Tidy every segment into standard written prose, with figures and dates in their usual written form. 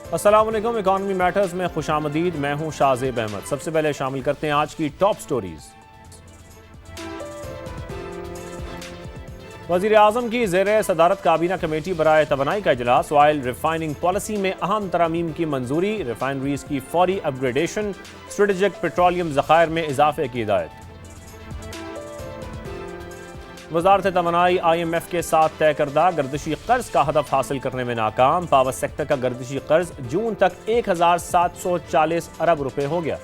अस्सलाम वालेकुम। Economy matters में खुशामदीद। मैं हूं शाहजेब अहमद। सबसे पहले शामिल करते हैं आज की टॉप स्टोरीज। वज़ीर आज़म की ज़ेर सदारत काबीना कमेटी बराए तवानाई का इजलास। ऑयल रिफाइनिंग पॉलिसी में अहम तरामीम की मंजूरी। रिफाइनरीज की फौरी अपग्रेडेशन। स्ट्रेटेजिक पेट्रोलियम ज़खायर में इजाफे की हिदायत। वजारत तवानाई IMF के साथ तय करदा गर्दिशी कर्ज का हदफ हासिल करने में नाकाम। पावर सेक्टर का गर्दिशी कर्ज जून तक 1740 अरब रुपए हो गया।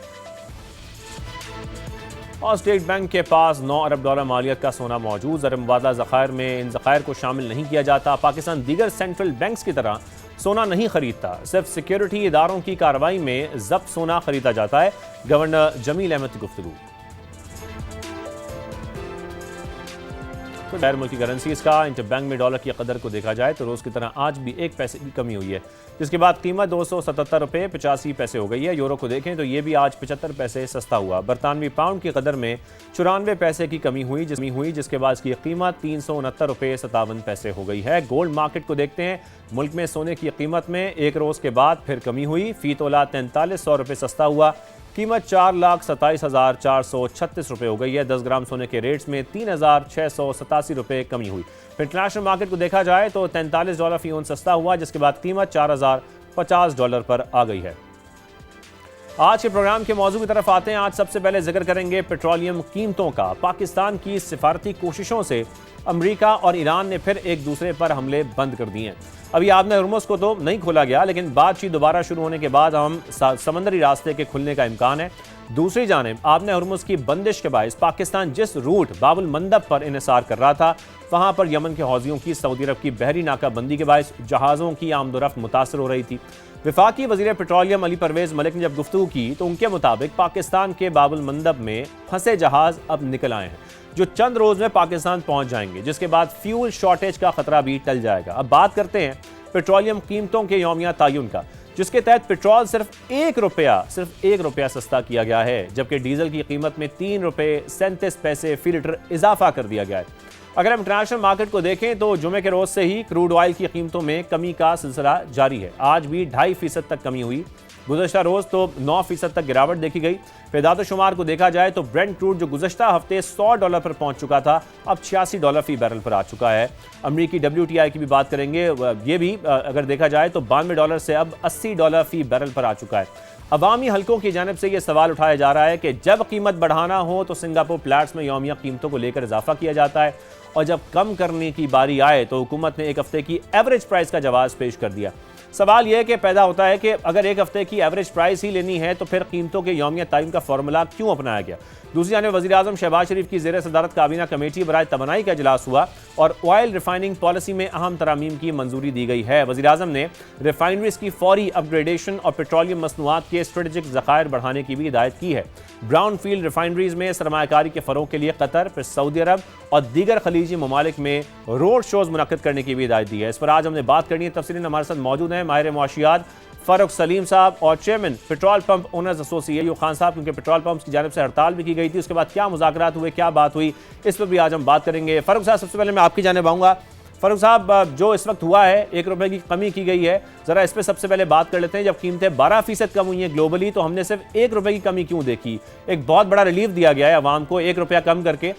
और स्टेट बैंक के पास 9 अरब डॉलर मालियत का सोना मौजूद। ज़र मुबादला ज़खायर में इन ज़खायर को शामिल नहीं किया जाता। पाकिस्तान दीगर सेंट्रल बैंक्स की तरह सोना नहीं खरीदता, सिर्फ सिक्योरिटी इदारों की कार्रवाई में जब्त सोना खरीदा जाता है। गवर्नर जमील अहमद की गुफ्तगू। गैर मुल्की करेंसीज का इंटरबैंक में डॉलर की कदर को देखा जाए तो रोज की तरह आज भी 1 पैसे की कमी हुई है, जिसके बाद कीमत 277 रुपये 85 पैसे हो गई है। यूरो को देखें तो ये भी आज 75 पैसे सस्ता हुआ। बरतानवी पाउंड की कदर में 94 पैसे की कमी हुई, जिसके बाद इसकी कीमत 369 रुपये 57 पैसे हो गई है। गोल्ड मार्केट को देखते हैं। मुल्क में सोने की कीमत में एक रोज के बाद फिर कमी हुई। फी तोला 4300 रुपये सस्ता हुआ। कीमत 4,27,436 रुपये हो गई है। 10 ग्राम सोने के रेट्स में 3,687 रुपये कमी हुई। इंटरनेशनल मार्केट को देखा जाए तो $43 फी औंस सस्ता हुआ, जिसके बाद कीमत $4,050 पर आ गई है। आज के प्रोग्राम के मौजू की तरफ आते हैं। आज सबसे पहले जिक्र करेंगे पेट्रोलियम कीमतों का। पाकिस्तान की सिफारती कोशिशों से अमेरिका और ईरान ने फिर एक दूसरे पर हमले बंद कर दिए हैं। अभी आबने हुर्मुज़ को तो नहीं खोला गया, लेकिन बातचीत दोबारा शुरू होने के बाद हम समंदरी रास्ते के खुलने का इम्कान है। दूसरी जानिब आबने हुर्मुज़ की बंदिश के बायस पाकिस्तान जिस रूट बाबुल मंदब पर इन्हिसार कर रहा था, वहां पर यमन के हौजियों की सऊदी अरब की बहरी नाकाबंदी के बायस जहाज़ों की आमदोरफ्त मुतासर हो रही थी। वफाकी वज़ीर पेट्रोलियम अली परवेज मलिक ने जब गुफ्तगू की तो उनके मुताबिक पाकिस्तान के बाबुल मंदब में फंसे जहाज़ अब निकल आए हैं, जो चंद रोज में पाकिस्तान पहुंच जाएंगे, जिसके बाद फ्यूल शॉर्टेज का खतरा भी टल जाएगा। अब बात करते हैं पेट्रोलियम कीमतों के यौमिया तायुन का, जिसके तहत पेट्रोल सिर्फ एक रुपया सस्ता किया गया है, जबकि डीजल की कीमत में 3 रुपये 37 पैसे फी लीटर इजाफा कर दिया गया है। अगर हम इंटरनेशनल मार्केट को देखें तो जुमे के रोज से ही क्रूड ऑयल की कीमतों में कमी का सिलसिला जारी है। आज भी 2.5% तक कमी हुई। गुज़श्ता रोज तो 9% तक गिरावट देखी गई। फेदाद शुमार को देखा जाए तो ब्रेंट क्रूड जो गुज़श्ता हफ्ते $100 पर पहुंच चुका था, अब $86 फी बैरल पर आ चुका है। अमरीकी WTI की भी बात करेंगे, ये भी अगर देखा जाए तो $92 से अब $80 फी बैरल पर आ चुका है। अवामी हलकों की जानिब से यह सवाल उठाया जा रहा है कि जब कीमत बढ़ाना हो तो सिंगापुर प्लैट्स में यौमिया कीमतों को लेकर इजाफा किया जाता है, और जब कम करने की बारी आए तो हुकूमत ने एक हफ्ते की एवरेज प्राइस का जवाब पेश कर दिया। सवाल यह कि पैदा होता है कि अगर एक हफ्ते की एवरेज प्राइस ही लेनी है तो फिर कीमतों के यौमिया तायन का फार्मूला क्यों अपनाया गया। दूसरी जानिब वज़ीर आज़म शहबाज शरीफ की ज़ेर सदारत काबीना कमेटी बराए तवानाई का इजलास हुआ और ऑयल रिफाइनिंग पॉलिसी में अहम तरामीम की मंजूरी दी गई है। वज़ीर आज़म ने रिफाइनरीज की फौरी अपग्रेडेशन और पेट्रोलियम मसनूआत के स्ट्रेटेजिक ज़खायर बढ़ाने की भी हिदायत की है। ब्राउन फील्ड रिफाइनरीज में सरमायाकारी के फ़रोग के लिए कतर, फिर सऊदी अरब और दीगर खलीजी ममालिक में रोड शोज मुनक्किद करने की भी हिदायत दी है। इस पर आज हमने बात करनी है। तफसीलन हमारे साथ मौजूद हैं माहिर मुआशियात फारूक सलीम साहब और chairman petrol pump owners association Ayub Khan साहब, क्योंकि पेट्रोल पंप की जानिब से हड़ताल भी की गई थी, उसके बाद क्या मुज़ाकरात हुए, क्या बात हुई, इस पर भी आज हम बात करेंगे। फारूक साहब, सबसे पहले मैं आपकी जानिब आऊँगा। फारूक साहब, जो इस वक्त हुआ है, 1 रुपये की कमी की गई है, ज़रा इस पर सबसे पहले बात कर लेते हैं। जब कीमतें 12% कम हुई हैं ग्लोबली, तो हमने सिर्फ 1 रुपये की कमी क्यों देखी? एक बहुत बड़ा रिलीफ दिया गया है अवाम को 1 रुपया कम करके,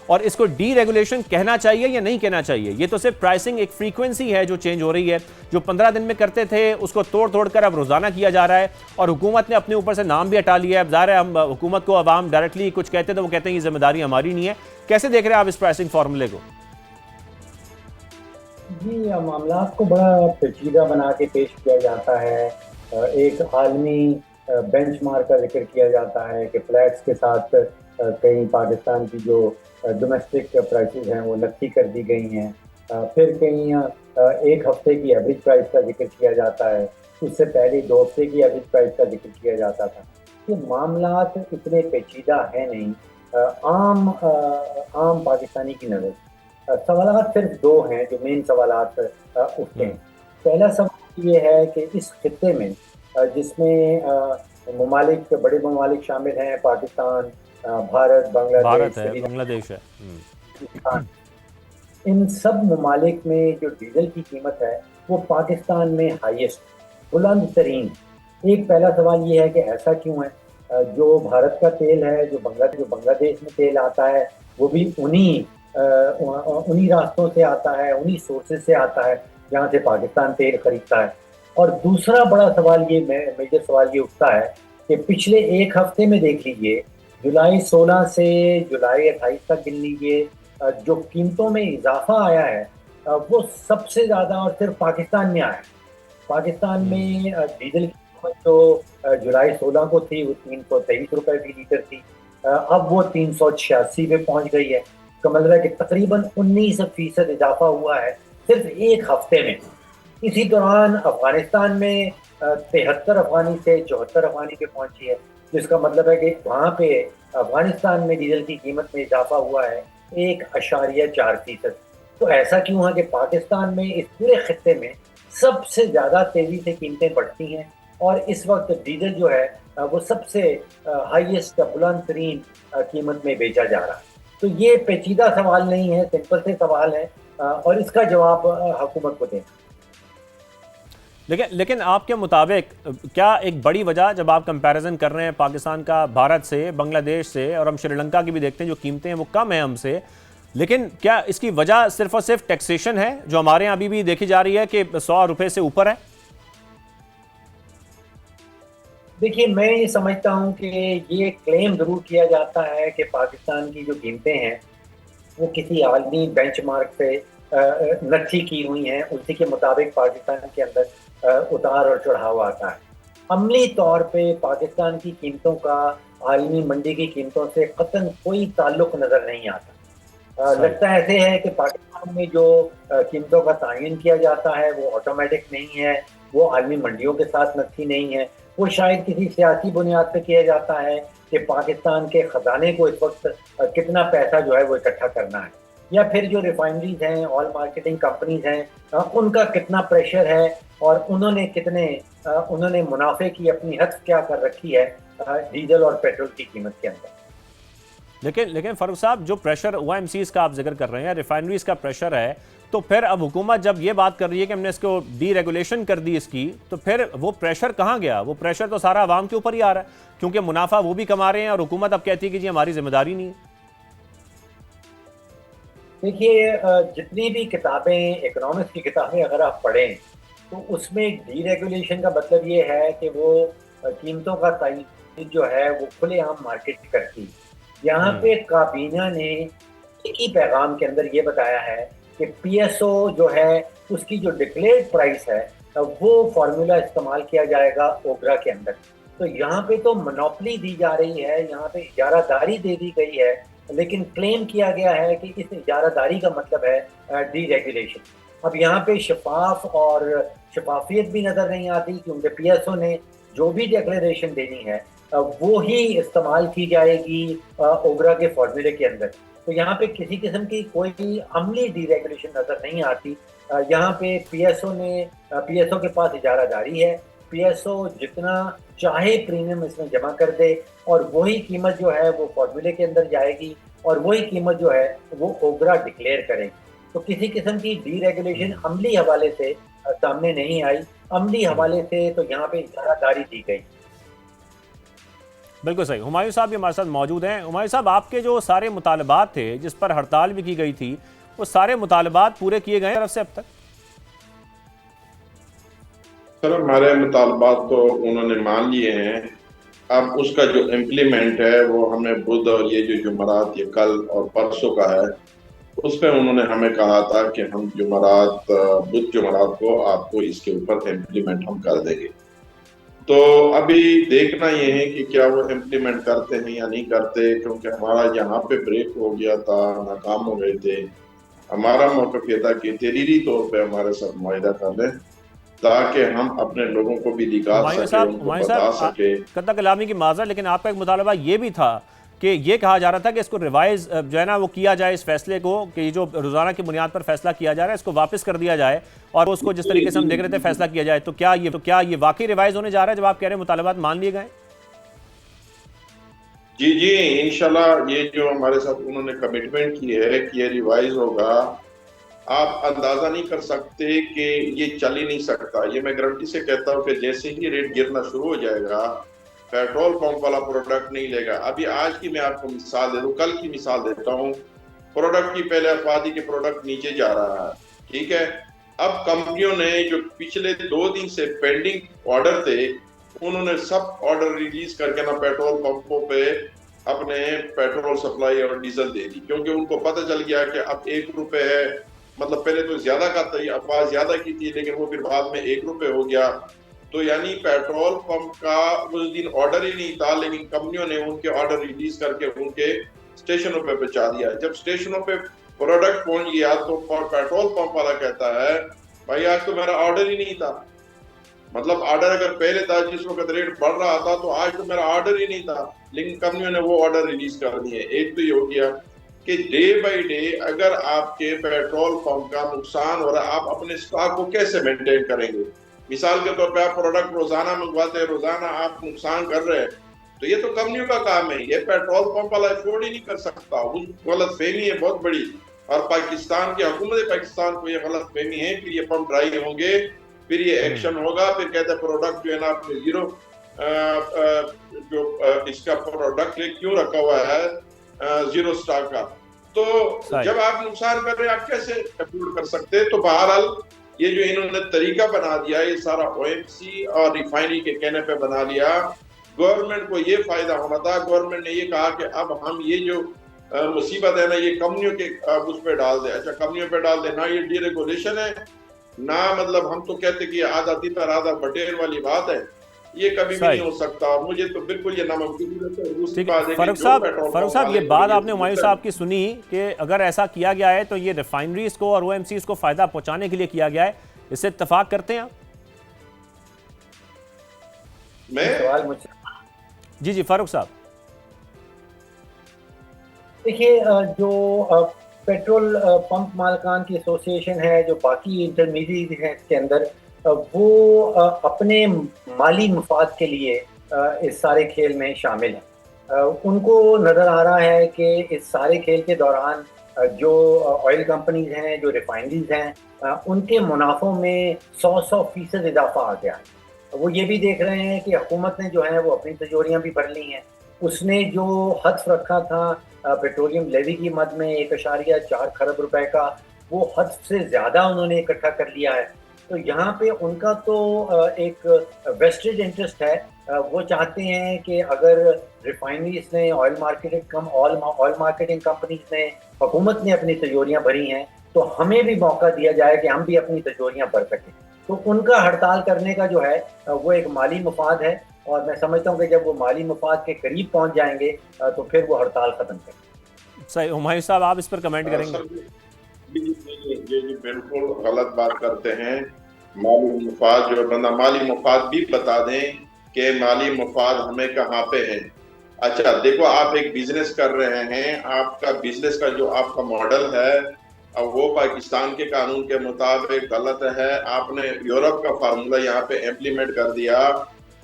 और इसको डी रेगुलेशन कहना चाहिए या नहीं कहना चाहिए? ये तो सिर्फ प्राइसिंग एक फ्रीक्वेंसी है जो चेंज हो रही है, जो 15 दिन में करते थे उसको तोड़ कर अब रोजाना किया जा रहा है, और हुकूमत ने अपने ऊपर से नाम भी हटा लिया है। अब ज़ाहिर है हम हुकूमत को अवाम डायरेक्टली कुछ कहते तो वो कहते हैं ये जिम्मेदारी हमारी नहीं है। कैसे देख रहे हैं आप इस प्राइसिंग फार्मूले को? जी, मामला को बड़ा पेचीदा बना के पेश किया जाता है। एक आलमी बेंचमार्क का जिक्र किया जाता है कि फ्लैट्स के साथ कहीं पाकिस्तान की जो डोमेस्टिक प्राइसेस हैं वो नक्की कर दी गई हैं। फिर कहीं एक हफ्ते की एवरेज प्राइस का जिक्र किया जाता है, उससे पहले 2 हफ्ते की एवरेज प्राइस का जिक्र किया जाता था। ये मामलात इतने पेचीदा है नहीं। आम पाकिस्तानी की नज़र सवालात सिर्फ 2 हैं जो मेन सवालात उठते हैं। पहला सवाल ये है कि इस खित्ते में जिसमें बड़े ममालिक शामिल हैं, पाकिस्तान, भारत, बांग्लादेश है। इन सब ममालिक में जो डीजल की कीमत है वो पाकिस्तान में हाईएस्ट, बुलंद तरीन। एक पहला सवाल ये है कि ऐसा क्यों है? जो भारत का तेल है, जो बांग्लादेश में तेल आता है, वो भी उन्हीं रास्तों से आता है, उन्हीं सोर्सेज से आता है जहाँ से पाकिस्तान तेल खरीदता है। और दूसरा बड़ा सवाल ये मेजर सवाल ये उठता है कि पिछले एक हफ्ते में देख लीजिए, जुलाई 16 से जुलाई 28 तक गिन लीजिए, जो कीमतों में इजाफा आया है वो सबसे ज्यादा और सिर्फ पाकिस्तान में आया है। पाकिस्तान में डीजल की कीमत जो जुलाई 16 को थी वो 323 रुपए फी लीटर थी। अब वो 386 पे पहुंच गई है। इसका मतलब है कि तकरीबन 19% इजाफा हुआ है सिर्फ एक हफ्ते में। इसी दौरान अफगानिस्तान में 73 अफगानी से 74 अफगानी पे पहुंची है, जिसका मतलब है कि वहां पे अफगानिस्तान में डीजल की कीमत में इजाफा हुआ है 1.4%। तो ऐसा क्यों है कि पाकिस्तान में इस पूरे खत्ते में सबसे ज्यादा तेजी से कीमतें बढ़ती हैं और इस वक्त डीजल जो है वो सबसे हाईएस्ट बुलंद तरीन कीमत में बेचा जा रहा है। तो ये पेचीदा सवाल नहीं है, सिंपल से सवाल है और इसका जवाब हुकूमत को देना। लेकिन लेकिन आपके मुताबिक क्या एक बड़ी वजह, जब आप कंपैरिजन कर रहे हैं पाकिस्तान का भारत से, बांग्लादेश से, और हम श्रीलंका की भी देखते हैं जो कीमतें हैं वो कम है हमसे, लेकिन क्या इसकी वजह सिर्फ और सिर्फ टैक्सेशन है जो हमारे यहाँ अभी भी देखी जा रही है कि 100 रुपए से ऊपर है? देखिए, मैं ये समझता हूँ कि ये क्लेम जरूर किया जाता है कि पाकिस्तान की जो कीमतें हैं वो किसी आलमी बेंचमार्क से नक्की की हुई हैं, उसी के मुताबिक पाकिस्तान के अंदर उतार और चढ़ाव आता है। अमली तौर पे पाकिस्तान की कीमतों का आलमी मंडी की कीमतों से कतई कोई ताल्लुक नजर नहीं आता। सही। लगता ऐसे है कि पाकिस्तान में जो कीमतों का तयन किया जाता है वो ऑटोमेटिक नहीं है, वो आलमी मंडियों के साथ नक्की नहीं है। वो शायद किसी सियासी बुनियाद पर किया जाता है कि पाकिस्तान के खजाने को इस वक्त कितना पैसा जो है वो इकट्ठा करना है, या फिर जो रिफाइनरीज हैं, ऑयल मार्केटिंग कंपनीज हैं, उनका कितना प्रेशर है और उन्होंने मुनाफे की अपनी हद क्या कर रखी है डीजल और पेट्रोल की कीमत के अंदर। लेकिन लेकिन फारूक साहब, जो प्रेशर ओएमसीज का आप जिक्र कर रहे हैं, रिफाइनरीज का प्रेशर है, तो फिर अब हुकूमत जब ये बात कर रही है कि हमने इसको डी रेगुलेशन कर दी इसकी, तो फिर वो प्रेशर कहाँ गया? वो प्रेशर तो सारा आवाम के ऊपर ही आ रहा है, क्योंकि मुनाफा वो भी कमा रहे हैं और हुकूमत अब कहती है कि जी हमारी जिम्मेदारी नहीं है। देखिए, जितनी भी किताबें, इकोनॉमिक्स की किताबें अगर आप पढ़ें तो उसमें डीरेगुलेशन का मतलब ये है कि वो कीमतों का तयन जो है वो खुलेआम मार्केट करती। यहाँ पे काबीना ने एक ही पैगाम के अंदर ये बताया है कि पीएसओ जो है उसकी जो डिक्लेयर्ड प्राइस है वो फॉर्मूला इस्तेमाल किया जाएगा ओगरा के अंदर। तो यहाँ पे तो मोनोपली दी जा रही है, यहाँ पे इजारादारी दे दी गई है, लेकिन क्लेम किया गया है कि इस इजारादारी का मतलब है डीरेगुलेशन। अब यहाँ पे शफाफ और शफाफियत भी नजर नहीं आती, क्योंकि पीएसओ ने जो भी डिक्लेरेशन देनी है वो ही इस्तेमाल की जाएगी ओगरा के फॉर्मूले के अंदर। तो यहाँ पे किसी किस्म की कोई अमली डीरेगुलेशन नजर नहीं आती। यहाँ पे पीएसओ के पास इजारादारी है, पीएसओ जितना चाहे प्रीमियम इसमें जमा कर दे और वही कीमत जो है वो फॉर्मूले के अंदर जाएगी और वही कीमत जो है वो ओगरा डिक्लेयर करेगी। तो किसी किस्म की डीरेगुलेशन अमली हवाले से सामने नहीं आई। अमली हवाले से तो यहाँ पे इजारादारी दी गई। बिल्कुल सही। हुमायूं साहब भी हमारे साथ मौजूद हैं। हुमायूं साहब, आपके जो सारे मुतालबात थे जिस पर हड़ताल भी की गई थी, वो सारे मुतालबात पूरे किए गए तरफ से अब तक? सर, हमारे मुतालबात तो उन्होंने मान लिए हैं। अब उसका जो इम्प्लीमेंट है वो हमें बुध और ये जो जुमरात, ये कल और परसों का है, उस पर उन्होंने हमें कहा था कि हम बुध जुमरात को आपको इसके ऊपर इम्प्लीमेंट हम कर देंगे। तो अभी देखना ये है कि क्या वो इम्प्लीमेंट करते हैं या नहीं करते, क्योंकि हमारा यहाँ पे ब्रेक हो गया था, नाकाम हो गए थे। हमारा मौक़िफ़ ये था कि तहरीरी तौर पे हमारे साथ मुआहिदा कर लें ताकि हम अपने लोगों को भी दिखा सके, उनको बता सके। कतला कलामी की माजरा, लेकिन आपका एक मुतालबा ये भी था कि ये कहा जा रहा था कि इसको रिवाइज जो है ना वो किया जाए, इस फैसले को, कि जो रोजाना की बुनियाद पर फैसला किया जा रहा है इसको वापस कर दिया जाए और उसको जिस तरीके से हम देख रहे थे फैसला किया जाए। तो क्या ये वाकई रिवाइज होने जा रहा है जब आप कह रहे हैं मुतालबात मान लिए गए? जी जी, इंशाल्लाह ये जो हमारे साथ उन्होंने कमिटमेंट की है कि ये रिवाइज होगा। आप अंदाजा नहीं कर सकते कि ये चल ही नहीं सकता। ये मैं गारंटी से कहता हूँ कि जैसे ही रेट गिरना शुरू हो जाएगा, पेट्रोल पंप वाला प्रोडक्ट नहीं लेगा। अभी आज की मैं आपको मिसाल दे दूं, कल की मिसाल देता हूँ। प्रोडक्ट की पहले अफवादी के प्रोडक्ट नीचे जा रहा है, ठीक है। अब कंपनियों ने जो पिछले 2 दिन से पेंडिंग ऑर्डर थे, उन्होंने सब ऑर्डर रिलीज करके ना पेट्रोल पंपों पे अपने पेट्रोल सप्लाई और डीजल दे दी, क्योंकि उनको पता चल गया कि अब 1 रुपए है। मतलब पहले तो ज्यादा का था, अफवाह ज्यादा की थी, लेकिन वो फिर बाद में 1 रुपए हो गया। तो यानी पेट्रोल पंप का उस दिन ऑर्डर ही नहीं था, लेकिन कंपनियों ने उनके ऑर्डर रिलीज करके उनके स्टेशनों पे पहुंचा दिया। जब स्टेशनों पे प्रोडक्ट पहुंच गया तो पेट्रोल पंप वाला कहता है, भाई आज तो मेरा ऑर्डर ही नहीं था। मतलब ऑर्डर अगर पहले था, जिस वक्त रेट बढ़ रहा था, तो आज तो मेरा ऑर्डर ही नहीं था, लेकिन कंपनियों ने वो ऑर्डर रिलीज कर दिए। एक तो ये हो गया कि डे बाय डे अगर आपके पेट्रोल पंप का नुकसान हो रहा है, आप अपने स्टॉक को कैसे मेंटेन करेंगे? मिसाल के तौर पे आप प्रोडक्ट रोजाना मंगवाते हैं, रोजाना आप नुकसान कर रहे हैं, तो ये तो कंपनियों का काम है, ये पेट्रोल पंप वाला अफोर्ड ही नहीं कर सकता। उस गलत फहमी है बहुत बड़ी, और पाकिस्तान की हुकूमत पाकिस्तान को ये गलत फहमी है कि ये पंप ड्राई होंगे, फिर ये एक्शन होगा, फिर कहते हैं प्रोडक्ट जो है ना आपने जीरो जो इसका प्रोडक्ट क्यों रखा हुआ है जीरो स्टॉक का। तो जब आप नुकसान कर रहे हैं, आप कैसे अफोर्ड कर सकते हैं? तो बहरहाल ये जो इन्होंने तरीका बना दिया, ये सारा ओएमसी और रिफाइनरी के कहने पे बना लिया। गवर्नमेंट को ये फायदा होना था, गवर्नमेंट ने ये कहा कि अब हम ये जो मुसीबत है ना, ये कंपनियों के उस पर डाल दे। अच्छा, कंपनियों पे डाल दे ना, ये डीरेगुलेशन है ना, मतलब हम तो कहते कि आधा तितर आधा बटेर वाली बात है, ये कभी भी नहीं हो सकता। मुझे तो बिल्कुल ये नामुमकिन है। फारूक साहब, ये बात आपने हुमायूं साहब की सुनी कि अगर ऐसा किया गया है तो ये रिफाइनरीज को और ओएमसीज को फायदा पहुंचाने के लिए किया गया है, इससे इत्तेफाक करते हैं आप? सवाल मुझसे। जी फारूक साहब। देखिए, जो पेट्रोल पंप मालिकान की एसोसिएशन है, जो बाकी इंटरमीडिएट है इसके अंदर, वो अपने माली मुफाद के लिए इस सारे खेल में शामिल है। उनको नज़र आ रहा है कि इस सारे खेल के दौरान जो ऑयल कंपनीज हैं, जो रिफाइनरीज हैं, उनके मुनाफों में 100% इजाफा आ गया है। वो ये भी देख रहे हैं कि हुकूमत ने जो है वो अपनी तिजोरियाँ भी भर ली हैं। उसने जो हद रखा था पेट्रोलियम लेवी की मद में 1.4 खरब रुपए का, वो हद से ज़्यादा उन्होंने इकट्ठा कर लिया है। तो यहाँ पे उनका तो एक वेस्टेड इंटरेस्ट है। वो चाहते हैं कि अगर रिफाइनरीज ने, ऑयल मार्केटिंग कंपनीज ने, हुकूमत ने अपनी तिजोरियाँ भरी हैं, तो हमें भी मौका दिया जाए कि हम भी अपनी तिजोरियाँ भर सकें। तो उनका हड़ताल करने का जो है वो एक माली मुफाद है, और मैं समझता हूँ कि जब वो माली मुफाद के करीब पहुँच जाएंगे तो फिर वो हड़ताल खत्म करेंगे। सही। हुमायूं साहब, आप इस पर कमेंट करेंगे? जी बिल्कुल गलत बात करते हैं। माली मुफाद जो बंदा, माली मुफाद भी बता दें कि माली मुफाद हमें कहाँ पे है। अच्छा देखो, आप एक बिजनेस कर रहे हैं, आपका बिजनेस का जो आपका मॉडल है, अब वो पाकिस्तान के कानून के मुताबिक गलत है। आपने यूरोप का फार्मूला यहाँ पे इम्प्लीमेंट कर दिया।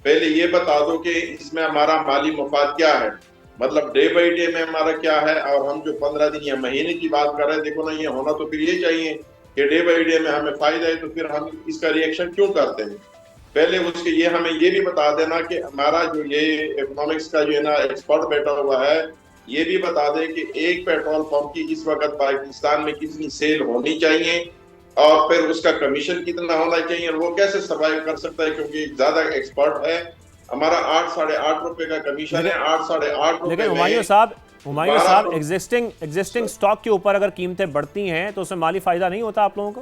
पहले ये बता दो कि इसमें हमारा माली मुफाद क्या है, मतलब डे बाई डे में हमारा क्या है, और हम जो 15 दिन या महीने की बात कर रहे हैं। देखो ना, ये होना तो फिर ये चाहिए कि डे बाई डे में हमें फायदा है, तो फिर हम इसका रिएक्शन क्यों करते हैं? पहले उसके ये हमें ये भी बता देना कि हमारा जो ये इकोनॉमिक्स का जो है ना एक्सपर्ट बैठा हुआ है, ये भी बता दें कि एक पेट्रोल पंप की इस वक्त पाकिस्तान में कितनी सेल होनी चाहिए, और फिर उसका कमीशन कितना होना चाहिए, और वो कैसे सर्वाइव कर सकता है, क्योंकि ज्यादा एक्सपर्ट है। हमारा 8 साढ़े 8 रुपए का कमीशन है, 8 साढ़े 8 रुपए। लेकिन हुमायूं साहब, एग्जिस्टिंग स्टॉक के ऊपर अगर कीमतें बढ़ती हैं तो उसमें माली फायदा नहीं होता आप लोगों को?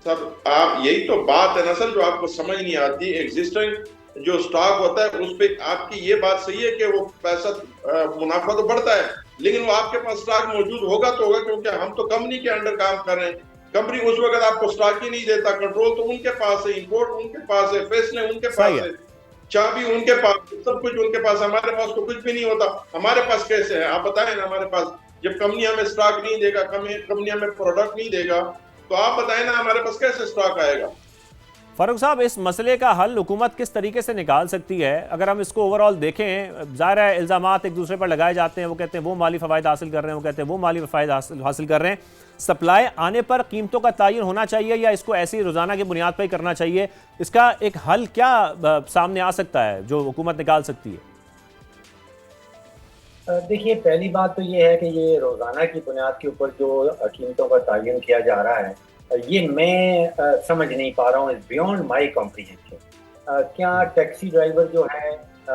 सर, आप यही तो बात है ना सर, जो आपको समझ नहीं आती। एग्जिस्टिंग जो स्टॉक होता है उस पर आपकी ये बात सही है कि वो पैसा मुनाफा तो बढ़ता है, लेकिन वो आपके पास स्टॉक मौजूद होगा तो होगा, क्योंकि हम तो कंपनी के अंडर काम कर रहे हैं। कंपनी उस वक्त आपको स्टॉक ही नहीं देता, कंट्रोल तो उनके पास है, इंपोर्ट उनके पास है, फैसले उनके पास है, चाबी उनके पास, सब कुछ उनके पास। हमारे पास तो कुछ भी नहीं होता। हमारे पास कैसे है आप बताएं ना? हमारे पास जब कंपनी हमें स्टॉक नहीं देगा, कंपनी हमें प्रोडक्ट नहीं देगा, तो आप बताएं ना हमारे पास कैसे स्टॉक आएगा? फारूक साहब, इस मसले का हल हुकूमत किस तरीके से निकाल सकती है? अगर हम इसको ओवरऑल देखें, ज़ाहिर है इल्ज़ामात एक दूसरे पर लगाए जाते हैं, वो कहते हैं वो माली फ़वाइद हासिल कर रहे हैं, वो कहते हैं वो माली फ़वाइद हासिल कर रहे हैं। सप्लाई आने पर कीमतों का तयन होना चाहिए या इसको ऐसी रोज़ाना की बुनियाद पर ही करना चाहिए? इसका एक हल क्या सामने आ सकता है जो हुकूमत निकाल सकती है? देखिए, पहली बात तो ये है कि ये रोज़ाना की बुनियाद के ऊपर जो कीमतों का तयन किया जा रहा है, ये मैं समझ नहीं पा रहा हूँ, इज़ बियॉन्ड माई कॉम्प्रिहेंशन। क्या टैक्सी ड्राइवर जो है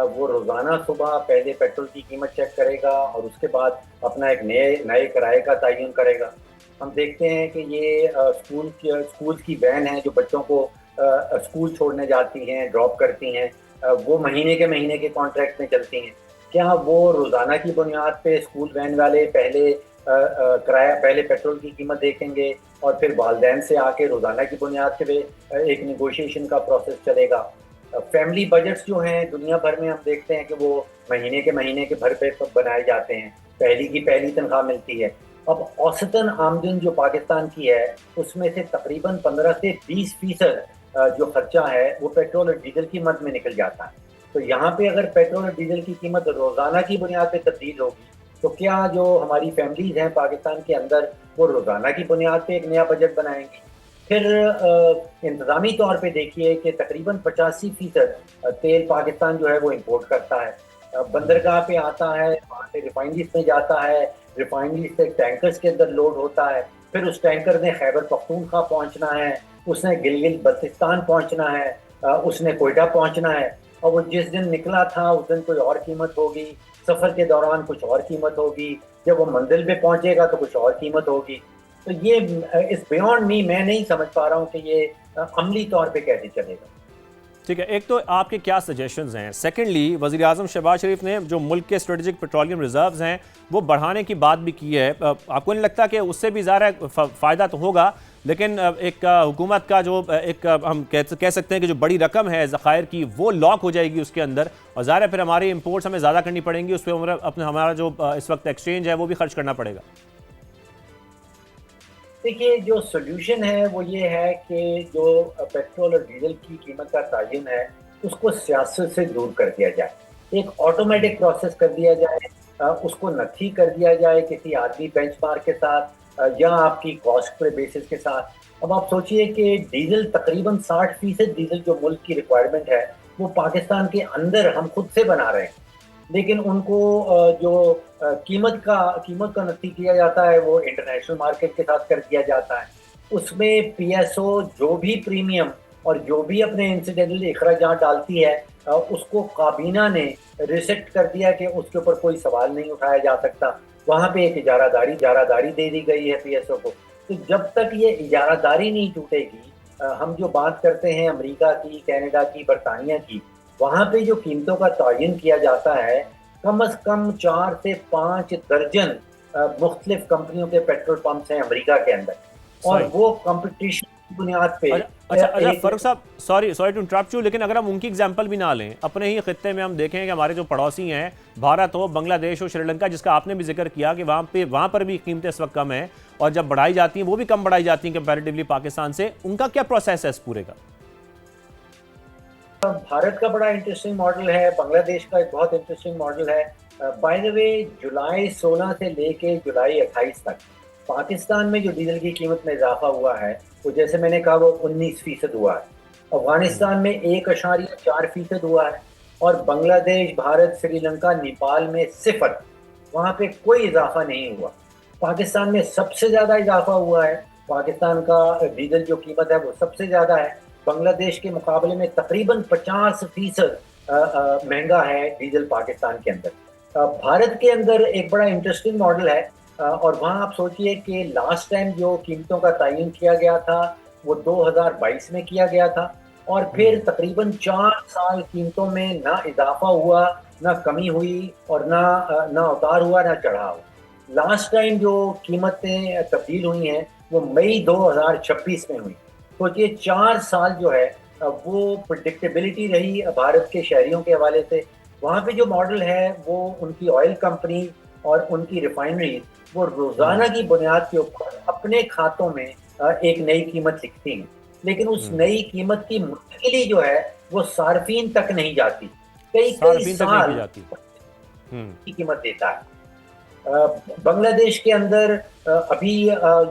वो रोज़ाना सुबह पहले पेट्रोल की कीमत चेक करेगा और उसके बाद अपना एक नए किराए का तयन करेगा? हम देखते हैं कि ये स्कूल की वैन है जो बच्चों को स्कूल छोड़ने जाती हैं, ड्रॉप करती हैं, वो महीने के कॉन्ट्रैक्ट में चलती हैं। क्या वो रोज़ाना की बुनियाद पे स्कूल वैन वाले पहले पेट्रोल की कीमत देखेंगे और फिर वालिदैन से आके रोज़ाना की बुनियाद पे एक नेगोशिएशन का प्रोसेस चलेगा? फैमिली बजट्स जो हैं दुनिया भर में हम देखते हैं कि वो महीने के भर पे बनाए जाते हैं, पहली की पहली तनख्वाह मिलती है। अब औसतन आमदन जो पाकिस्तान की है, उसमें से तकरीबन 15 से 20% जो खर्चा है वो पेट्रोल और डीजल की मद में निकल जाता है। तो यहाँ पे अगर पेट्रोल और डीजल की कीमत रोज़ाना की बुनियाद पे तब्दील होगी, तो क्या जो हमारी फैमिलीज हैं पाकिस्तान के अंदर, वो रोज़ाना की बुनियाद पे एक नया बजट बनाएंगी? फिर इंतज़ामी तौर पे देखिए कि तकरीबन 85% तेल पाकिस्तान जो है वो इंपोर्ट करता है। बंदरगाह पे आता है, वहाँ से रिफाइनरीज में जाता है, रिफाइनरी से टैंकर्स के अंदर लोड होता है, फिर उस टैंकर ने खैबर पख्तूनख्वा पहुँचना है, उसने गिलगित बल्तिस्तान पहुँचना है, उसने कोयटा पहुँचना है। और वो जिस दिन निकला था उस दिन कोई और कीमत होगी, सफ़र के दौरान कुछ और कीमत होगी, जब वो मंजिल पे पहुँचेगा तो कुछ और कीमत होगी। तो ये इस बियॉन्ड मी, मैं नहीं समझ पा रहा हूँ कि ये अमली तौर पे कैसे चलेगा। ठीक है, एक तो आपके क्या सजेशंस हैं? सेकेंडली, वज़ीर आज़म शहबाज शरीफ ने जो मुल्क के स्ट्रेटेजिक पेट्रोलियम रिजर्व्स हैं वो बढ़ाने की बात भी की है। आपको नहीं लगता कि उससे भी ज़्यादा फ़ायदा तो होगा, लेकिन एक हुकूमत का जो एक हम कह सकते हैं कि जो बड़ी रकम है ज़खायर की, वो लॉक हो जाएगी उसके अंदर, और ज़ाहिर है फिर हमारी इंपोर्ट्स हमें ज़्यादा करनी पड़ेंगी, उस पर अपना हमारा जो इस वक्त एक्सचेंज है वो भी खर्च करना पड़ेगा। देखिए, जो सोल्यूशन है वो ये है कि जो पेट्रोल और डीजल की कीमत का तयन है उसको सियासत से दूर कर दिया जाए, एक ऑटोमेटिक प्रोसेस कर दिया जाए, उसको नथी कर दिया जाए किसी आदमी बेंचमार्क के साथ या आपकी कॉस्ट पे बेसिस के साथ। अब आप सोचिए कि डीजल तकरीबन 60% डीजल जो मुल्क की रिक्वायरमेंट है वो पाकिस्तान के अंदर हम खुद से बना रहे हैं, लेकिन उनको जो कीमत का नक्की किया जाता है वो इंटरनेशनल मार्केट के साथ कर दिया जाता है। उसमें पीएसओ जो भी प्रीमियम और जो भी अपने इंसिडेंटल अखराजात डालती है, उसको काबीना ने रिसेक्ट कर दिया कि उसके ऊपर कोई सवाल नहीं उठाया जा सकता। वहाँ पे एक इजारादारी दे दी गई है पीएसओ को। तो जब तक ये इजारादारी नहीं टूटेगी, हम जो बात करते हैं अमेरिका की, कनाडा की, बरतानिया की, वहाँ पे जो कीमतों का तयन किया जाता है, कम से कम 4 से 5 दर्जन मुख्तलिफ कंपनियों के पेट्रोल पंप्स हैं अमेरिका के अंदर, और वो कंपटीशन की बुनियाद पे अच्छा फारूक साहब, सॉरी टू इंटरप्ट यू, लेकिन अगर हम उनकी एग्जांपल भी ना लें, अपने ही खित्ते में हम देखें कि हमारे जो पड़ोसी हैं, भारत हो, बांग्लादेश हो, श्रीलंका, जिसका आपने भी जिक्र किया कि वहाँ पर भी कीमतें इस वक्त कम हैं, और जब बढ़ाई जाती हैं वो भी कम बढ़ाई जाती हैं कंपैरेटिवली पाकिस्तान से। उनका क्या प्रोसेस है इस पूरे का? भारत का बड़ा इंटरेस्टिंग मॉडल है, बांग्लादेश का एक बहुत इंटरेस्टिंग मॉडल है। बाय द वे, जुलाई 16 से लेके जुलाई 28 तक पाकिस्तान में जो डीजल की कीमत में इजाफा हुआ है वो, जैसे मैंने कहा, वो 19% हुआ है। अफगानिस्तान में 1.4% हुआ है, और बांग्लादेश, भारत, श्रीलंका, नेपाल में 0, वहाँ पे कोई इजाफा नहीं हुआ। पाकिस्तान में सबसे ज़्यादा इजाफा हुआ है, पाकिस्तान का डीजल जो कीमत है वो सबसे ज़्यादा है, बांग्लादेश के मुकाबले में तकरीबन 50% महंगा है डीजल पाकिस्तान के अंदर। भारत के अंदर एक बड़ा इंटरेस्टिंग मॉडल है, और वहाँ आप सोचिए कि लास्ट टाइम जो कीमतों का तयन किया गया था वो 2022 में किया गया था, और फिर तकरीबन 4 साल कीमतों में ना इजाफा हुआ, ना कमी हुई, और ना उतार हुआ, ना चढ़ाव। लास्ट टाइम जो कीमतें तब्दील हुई हैं वो मई 2026 में हुई। सोचिए 4 साल जो है वो प्रेडिक्टेबिलिटी रही भारत के शहरियों के हवाले से। वहाँ पे जो मॉडल है वो उनकी ऑयल कंपनी और उनकी रिफाइनरी वो रोजाना की बुनियाद के ऊपर अपने खातों में एक नई कीमत लिखती हैं। लेकिन उस नई कीमत की मुंतकिली जो है वो सार्फिन तक नहीं जाती, कई कई सार्फिन तक नहीं की साल जाती। हम्म। की कीमत देता है। बांग्लादेश के अंदर अभी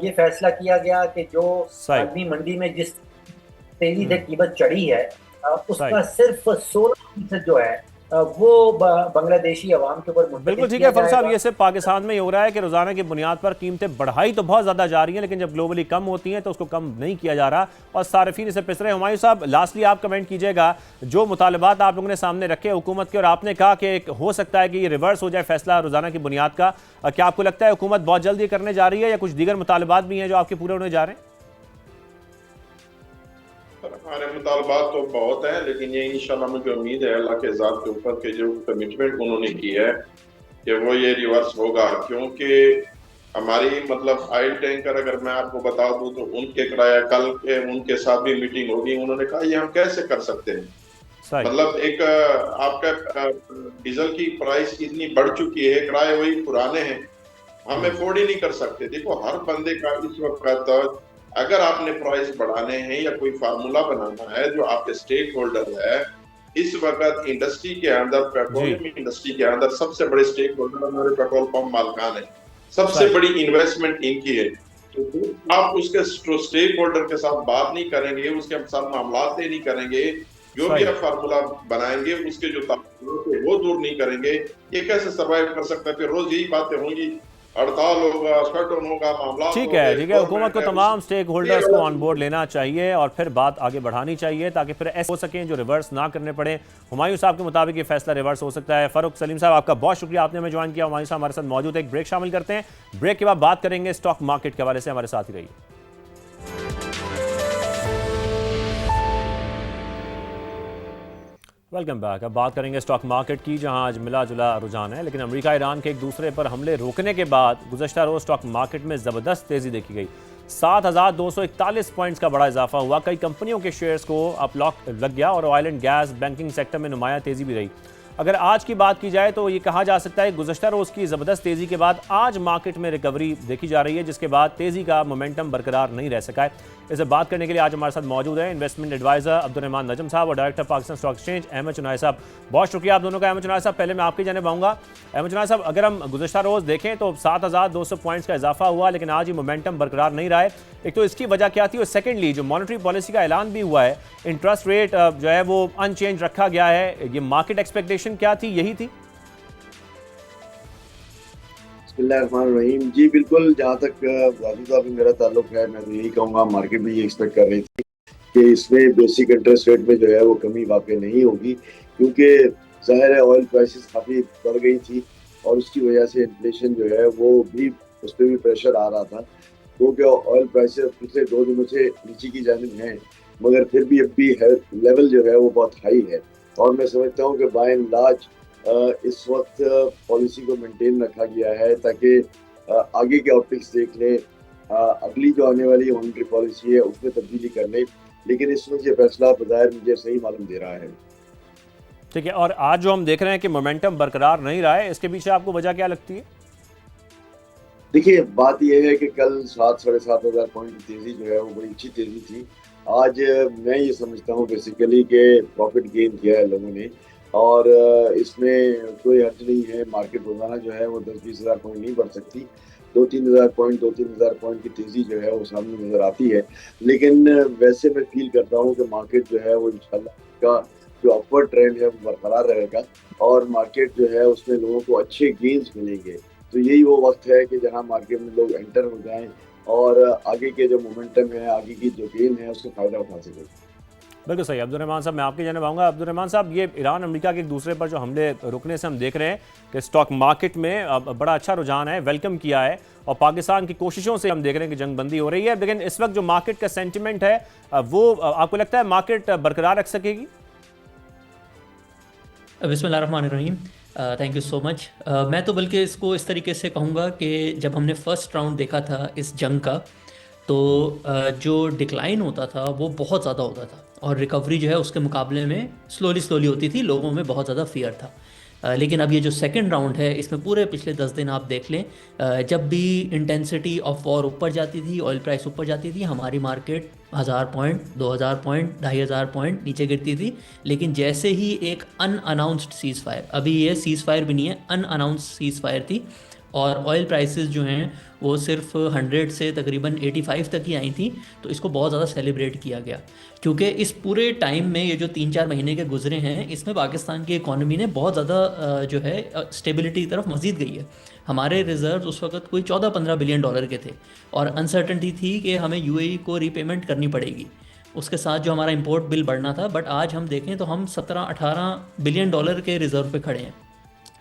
ये फैसला किया गया कि जो सही। आलमी मंडी में जिस तेजी से हम्म। कीमत चढ़ी है सही। उसका सिर्फ 16% जो है वो बांग्लादेशी अवाम के ऊपर मुंतकिल बिल्कुल ठीक किया है फारूक साहब, जाएगा। ये सिर्फ पाकिस्तान में ही हो रहा है कि रोजाना की बुनियाद पर कीमतें बढ़ाई तो बहुत ज़्यादा जा रही हैं, लेकिन जब ग्लोबली कम होती हैं तो उसको कम नहीं किया जा रहा और सार्फिन इसे पिस रहे हैं। हुमायूं साहब, लास्टली आप कमेंट कीजिएगा, जो मुतालबात आप लोगों ने सामने रखे हुकूमत के और आपने कहा कि एक हो सकता है कि ये रिवर्स हो जाए फैसला रोजाना की बुनियाद का, क्या आपको लगता है हुकूमत बहुत जल्द ये करने जा रही है या कुछ दीगर मुतालबात भी हैं जो आपके पूरे होने जा रहे हैं? हमारे मुतालबात तो बहुत है, लेकिन ये इंशाल्लाह मुझे उम्मीद है अल्लाह के ज़ात के ऊपर के जो कमिटमेंट उन्होंने की है कि वो ये रिवर्स होगा। क्योंकि हमारी मतलब ऑयल टैंकर, अगर मैं आपको बता दूं तो उनके किराया कल के उनके साथ भी मीटिंग होगी, उन्होंने कहा ये हम कैसे कर सकते हैं। सही। मतलब एक आपका डीजल की प्राइस इतनी बढ़ चुकी है, किराए वही पुराने हैं, हम अफोर्ड ही नहीं कर सकते। देखो हर बंदे का इस वक्त अगर आपने प्राइस बढ़ाने हैं या कोई फार्मूला बनाना है, जो आपके स्टेक होल्डर है इस वक्त इंडस्ट्री के अंदर, जी। पेट्रोलियम इंडस्ट्री के अंदर सबसे बड़े स्टेक होल्डर हमारे पेट्रोल पंप मालिकान है, सबसे सही। बड़ी इन्वेस्टमेंट इनकी है। तो आप उसके स्टेक होल्डर के साथ बात नहीं करेंगे, उसके साथ मामला नहीं करेंगे, जो भी सही। आप फार्मूला बनाएंगे उसके जो वो दूर नहीं करेंगे, ये कैसे सर्वाइव कर सकता है? फिर रोज यही बातें होंगी, हड़ताल होगा, शटडाउन होगा, मामला ठीक होंगे, है, हुकूमत गवर्नमेंट को है तमाम स्टेक होल्डर्स को ऑन बोर्ड उसकी लेना चाहिए और फिर बात आगे बढ़ानी चाहिए ताकि फिर ऐसे हो सकें जो रिवर्स ना करने पड़े। हुमायूं साहब के मुताबिक ये फैसला रिवर्स हो सकता है। फारूक सलीम साहब, आपका बहुत शुक्रिया, आपने हमें ज्वाइन किया। हुमायूं साहब हमारे साथ मौजूद है, एक ब्रेक शामिल करते हैं, ब्रेक के बाद बात करेंगे स्टॉक मार्केट के हवाले से, हमारे साथ ही रहिए। Welcome back. अब बात करेंगे स्टॉक मार्केट की, जहां आज मिला जुला रुझान है, लेकिन अमेरिका ईरान के एक दूसरे पर हमले रोकने के बाद गुज़श्ता रोज स्टॉक मार्केट में ज़बरदस्त तेज़ी देखी गई। 7,241 पॉइंट्स का बड़ा इजाफा हुआ। कई कंपनियों के शेयर्स को अपलॉक लग गया और oil and gas, banking sector में नुमाया तेज़ी भी रही। अगर आज की बात की जाए तो ये कहा जा सकता है गुज़श्ता रोज़ की ज़बरदस्त तेज़ी के बाद आज मार्केट में रिकवरी देखी जा रही है, जिसके बाद तेज़ी का मोमेंटम बरकरार नहीं रह सका है। इसे बात करने के लिए आज हमारे साथ मौजूद है इन्वेस्टमेंट एडवाइजर अब्दुर्रहमान नजम साहब और director Pakistan stock exchange Ahmed Chinoy साहब। बहुत शुक्रिया आप दोनों का। अहमद चुनाई साहब, पहले मैं आपकी जानिब आऊँगा। अहमद चुनाई साहब, अगर हम गुज़श्ता रोज़ देखें तो 7,200 पॉइंट्स का इजाफा हुआ, लेकिन आज ये मोमेंटम बरकरार नहीं रहा है। एक तो इसकी वजह क्या थी और सेकेंडली जो मॉनेटरी पॉलिसी का ऐलान भी हुआ है, इंटरेस्ट रेट जो है वो अनचेंज रखा गया है, ये मार्केट एक्सपेक्टेशन क्या थी, यही थी? बिस्मिल्लाहिर्रहमानिर्रहीम। जी बिल्कुल, जहाँ तक राजू साहब में मेरा ताल्लुक है, मैं तो यही कहूँगा मार्केट भी ये एक्सपेक्ट कर रही थी कि इसमें बेसिक इंटरेस्ट रेट में जो है वो कमी वाकई नहीं होगी, क्योंकि ज़ाहिर है ऑयल प्राइसेस काफ़ी बढ़ गई थी और उसकी वजह से इन्फ्लेशन जो है वो भी, उस पर भी प्रेशर आ रहा था। क्योंकि ऑयल प्राइसेस पिछले 2 दिनों से नीचे की जानिब हैं, मगर फिर भी अब भी लेवल जो है वो बहुत हाई है और मैं समझता हूँ कि बाय एंड लार्ज इस वक्त पॉलिसी को मेंटेन रखा गया है ताकि आगे के ऑप्टिक्स देख लें, अगली जो आने वाली मॉनेटरी पॉलिसी है उसमें तब्दीली कर लें, लेकिन इस वक्त ये फैसला बज़ाहिर मुझे सही मालूम दे रहा है। ठीक है, और आज जो हम देख रहे हैं कि मोमेंटम बरकरार नहीं रहा है, इसके पीछे आपको वजह क्या लगती है? देखिए, बात यह है कि कल 7-7,500 पॉइंट की तेजी जो है वो बड़ी अच्छी तेजी थी। आज मैं ये समझता हूँ बेसिकली कि प्रॉफिट गेन किया है लोगों ने और इसमें कोई हर्ज नहीं है। मार्केट रोजाना जो है वो 10-20 हज़ार पॉइंट नहीं बढ़ सकती, 2-3 हज़ार पॉइंट की तेजी जो है वो सामने नजर आती है। लेकिन वैसे मैं फील करता हूँ कि मार्केट जो है वो इंशाल्लाह का जो अपवर्ड ट्रेंड है वो बरकरार रहेगा और मार्केट जो है उसमें लोगों को अच्छे गेन्स मिलेंगे। तो यही वो वक्त है कि जहां मार्केट में लोग एंटर हो जाएं और आगे के जो मोमेंटम है, आगे की जो गेन है, उसका फायदा उठा सकें। बिल्कुल सही। अब्दुर्रहमान साहब, मैं आपके जाने आऊँगा। अब्दुर्रहमान साहब, ये ईरान अमेरिका के एक दूसरे पर जो हमले रुकने से हम देख रहे हैं कि स्टॉक मार्केट में अब बड़ा अच्छा रुझान है, वेलकम किया है और पाकिस्तान की कोशिशों से हम देख रहे हैं कि जंगबंदी हो रही है, लेकिन इस वक्त जो मार्केट का सेंटिमेंट है वो आपको लगता है मार्केट बरकरार रख सकेगी? बिस्मिल्लाहिर्रहमानिर्रहीम। Thank you so much. मैं तो बल्कि इसको इस तरीके से कहूँगा कि जब हमने फर्स्ट राउंड देखा था इस जंग का, तो जो डिक्लाइन होता था वो बहुत ज़्यादा होता था और रिकवरी जो है उसके मुकाबले में स्लोली स्लोली होती थी, लोगों में बहुत ज़्यादा फियर था। लेकिन अब ये जो सेकंड राउंड है इसमें पूरे पिछले 10 दिन आप देख लें, जब भी इंटेंसिटी ऑफ वॉर ऊपर जाती थी, ऑयल प्राइस ऊपर जाती थी, हमारी मार्केट 1000 पॉइंट, 2000 पॉइंट, 2500 पॉइंट नीचे गिरती थी। लेकिन जैसे ही एक अनअनाउंस्ड सीज़ फायर, अभी ये सीज़ फायर भी नहीं है, अनअनाउंस्ड सीज़ फायर थी, और ऑयल प्राइसेस जो हैं वो सिर्फ 100 से तकरीबन 85 तक ही आई थी, तो इसको बहुत ज़्यादा सेलिब्रेट किया गया। क्योंकि इस पूरे टाइम में ये जो 3-4 महीने के गुजरे हैं, इसमें पाकिस्तान की इकॉनमी ने बहुत ज़्यादा जो है स्टेबिलिटी की तरफ मज़ीद गई है। हमारे रिजर्व उस वक्त कोई 14-15 बिलियन डॉलर के थे, और अनसर्टनटी थी कि हमें यूएई को रीपेमेंट करनी पड़ेगी, उसके साथ जो हमारा इंपोर्ट बिल बढ़ना था। बट आज हम देखें तो हम 17-18 बिलियन डॉलर के रिजर्व पे खड़े हैं।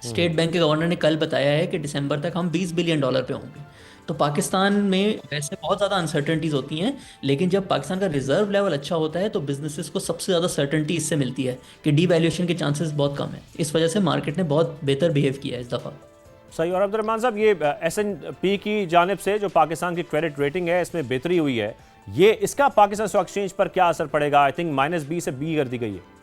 स्टेट बैंक के गवर्नर ने कल बताया है कि दिसंबर तक हम 20 बिलियन डॉलर पे होंगे। तो पाकिस्तान में वैसे बहुत ज़्यादा अनसर्टनटीज़ होती हैं, लेकिन जब पाकिस्तान का रिजर्व लेवल अच्छा होता है तो बिजनेसेस को सबसे ज़्यादा सर्टनटी इससे मिलती है कि डीवैल्यूएशन के चांसेस बहुत कम है। इस वजह से मार्केट ने बहुत बेहतर बिहेव किया है इस दफ़ा। सही। और अब्दुर्रहमान साहब, ये S&P की जानिब से जो पाकिस्तान की क्रेडिट रेटिंग है इसमें बेहतरी हुई है, ये इसका पाकिस्तान स्टॉक एक्सचेंज पर क्या असर पड़ेगा? आई थिंक -B से B कर दी गई है।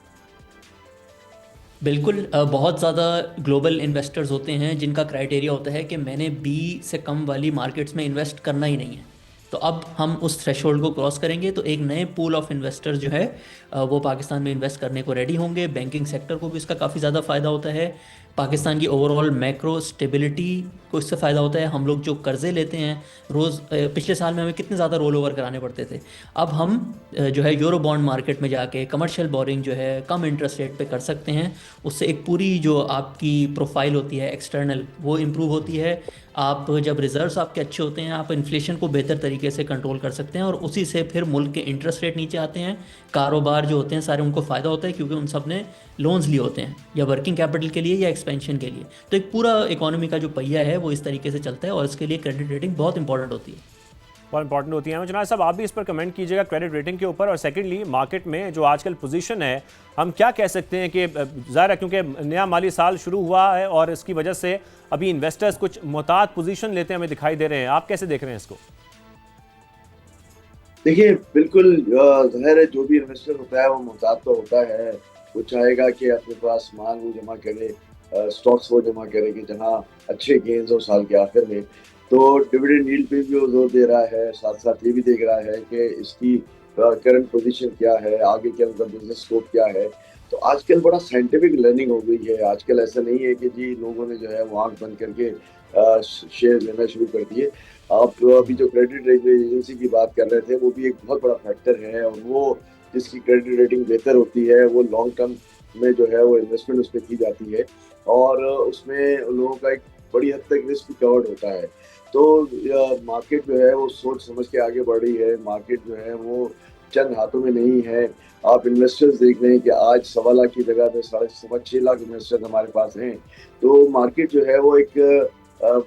बिल्कुल, बहुत ज़्यादा ग्लोबल इन्वेस्टर्स होते हैं जिनका क्राइटेरिया होता है कि मैंने बी से कम वाली मार्केट्स में इन्वेस्ट करना ही नहीं है। तो अब हम उस थ्रेशोल्ड को क्रॉस करेंगे तो एक नए पूल ऑफ इन्वेस्टर्स जो है वो पाकिस्तान में इन्वेस्ट करने को रेडी होंगे। बैंकिंग सेक्टर को भी इसका काफ़ी ज़्यादा फ़ायदा होता है, पाकिस्तान की ओवरऑल मैक्रो स्टेबिलिटी को इससे फ़ायदा होता है। हम लोग जो कर्ज़े लेते हैं रोज़, पिछले साल में हमें कितने ज़्यादा रोल ओवर कराने पड़ते थे, अब हम जो है यूरो बॉन्ड मार्केट में जाके कमर्शियल बोरिंग जो है कम इंटरेस्ट रेट पे कर सकते हैं। उससे एक पूरी जो आपकी प्रोफाइल होती है एक्सटर्नल, वो इम्प्रूव होती है। आप जब रिजर्व्स आपके अच्छे होते हैं, आप इन्फ्लेशन को बेहतर तरीके से कंट्रोल कर सकते हैं, और उसी से फिर मुल्क के इंटरेस्ट रेट नीचे आते हैं। कारोबार जो होते हैं सारे, उनको फ़ायदा होता है क्योंकि उन सब ने लोन्स लिए होते हैं, या वर्किंग कैपिटल के लिए या एक्सपेंशन के लिए। तो एक पूरा इकोनॉमी का जो पहिया है वो इस तरीके से चलता है, और इसके लिए क्रेडिट रेटिंग बहुत इंपॉर्टेंट होती है। बहुत इंपॉर्टेंट होती है। जुनायद साहब, आप भी इस पर कमेंट कीजिएगा क्रेडिट रेटिंग के ऊपर। और सेकेंडली, मार्केट में जो आजकल पोजीशन है, हम क्या कह सकते हैं कि ज़ाहिर है क्योंकि नया माली साल शुरू हुआ है और इसकी वजह से अभी इन्वेस्टर्स कुछ मुहतात पोजीशन लेते हमें दिखाई दे रहे हैं। आप कैसे देख रहे हैं इसको? देखिए, बिल्कुल जाहिर है, जो भी इन्वेस्टर होता है वो मुहतात तो होता है। वो चाहेगा कि अपने पास माल वो जमा करे, स्टॉक्स वो जमा करे कि जहाँ अच्छे गेन्स हो साल के आखिर में। तो डिविडेंड यील्ड पे भी वो जोर दे रहा है, साथ साथ ये भी देख रहा है कि इसकी करंट पोजीशन क्या है, आगे के अंदर बिजनेस स्कोप क्या है। तो आजकल बड़ा साइंटिफिक लर्निंग हो गई है। आजकल ऐसा नहीं है कि जी लोगों ने जो है वो आंख बंद करके शेयर लेना शुरू कर दिए। आप अभी जो क्रेडिट रेटिंग एजेंसी की बात कर रहे थे, वो भी एक बहुत बड़ा फैक्टर है, और वो जिसकी क्रेडिट रेटिंग बेहतर होती है वो लॉन्ग टर्म में जो है वो इन्वेस्टमेंट उस पर की जाती है, और उसमें लोगों का एक बड़ी हद तक रिस्क भी कवर्ड होता है। तो मार्केट जो है वो सोच समझ के आगे बढ़ रही है। मार्केट जो है वो चंद हाथों में नहीं है। आप इन्वेस्टर्स देख रहे हैं कि आज 1.25 लाख की जगह पे 6.5 लाख इन्वेस्टर्स हमारे पास हैं। तो मार्केट जो है वो एक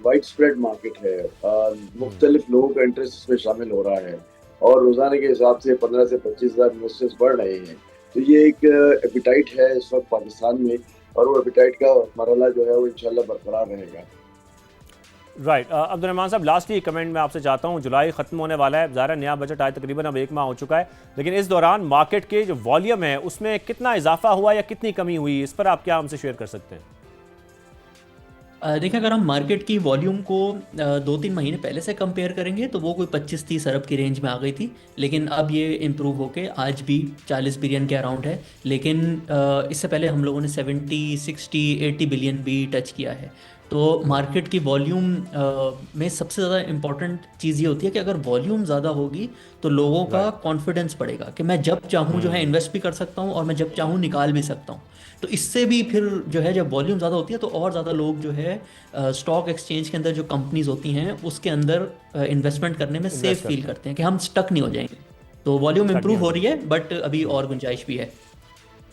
वाइड स्प्रेड मार्केट है। मुख्तलिफ लोगों का इंटरेस्ट इसमें शामिल हो रहा है, और रोजाना के हिसाब से 15 से 25 हज़ार इन्वेस्टर्स बढ़ रहे हैं। तो ये एक एपिटाइट है इस वक्त पाकिस्तान में, और वो एपिटाइट का मरहला जो है वो इंशाल्लाह बरकरार रहेगा। राइट। अब्दुर्रहमान साहब, लास्टली कमेंट मैं आपसे चाहता हूँ, जुलाई ख़त्म होने वाला है, ज़ाहिर नया बजट आए तकरीबन अब 1 माह हो चुका है, लेकिन इस दौरान मार्केट के जो वॉल्यूम है उसमें कितना इजाफा हुआ या कितनी कमी हुई, इस पर आप क्या हमसे शेयर कर सकते हैं? देखिए, अगर हम मार्केट की वॉल्यूम को 2-3 महीने पहले से कंपेयर करेंगे तो वो कोई 25-30 अरब की रेंज में आ गई थी, लेकिन अब ये इम्प्रूव होके आज भी 40 बिलियन के अराउंड है। लेकिन इससे पहले हम लोगों ने 70, 60, 80 बिलियन भी टच किया है। तो मार्केट की वॉल्यूम में सबसे ज़्यादा इम्पॉर्टेंट चीज़ ये होती है कि अगर वॉल्यूम ज़्यादा होगी तो लोगों का कॉन्फिडेंस बढ़ेगा कि मैं जब चाहूँ जो है इन्वेस्ट भी कर सकता हूँ, और मैं जब चाहूँ निकाल भी सकता हूँ। तो इससे भी फिर जो है जब वॉल्यूम ज़्यादा होती है तो और ज़्यादा लोग जो है स्टॉक एक्सचेंज के अंदर जो कंपनीज होती हैं उसके अंदर इन्वेस्टमेंट करने में सेफ फील करते हैं कि हम स्टक नहीं हो जाएंगे। तो वॉल्यूम इंप्रूव हो रही है, बट अभी और गुंजाइश भी है।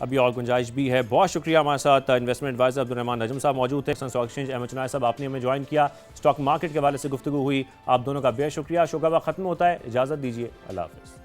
अभी और गुंजाइश भी है। बहुत शुक्रिया। हमारे साथ इन्वेस्टमेंट एडवाइजर अब्दुर्रहमान नजम साहब मौजूद थे। स्टॉक एक्सचेंज अहमद चुनाय साहब, आपने हमें ज्वाइन किया, स्टॉक मार्केट के हवाले से गुफ्तगू हुई। आप दोनों का बेहद शुक्रिया। शो का वक्त खत्म होता है, इजाज़त दीजिए, अल्लाह हाफ़िज़।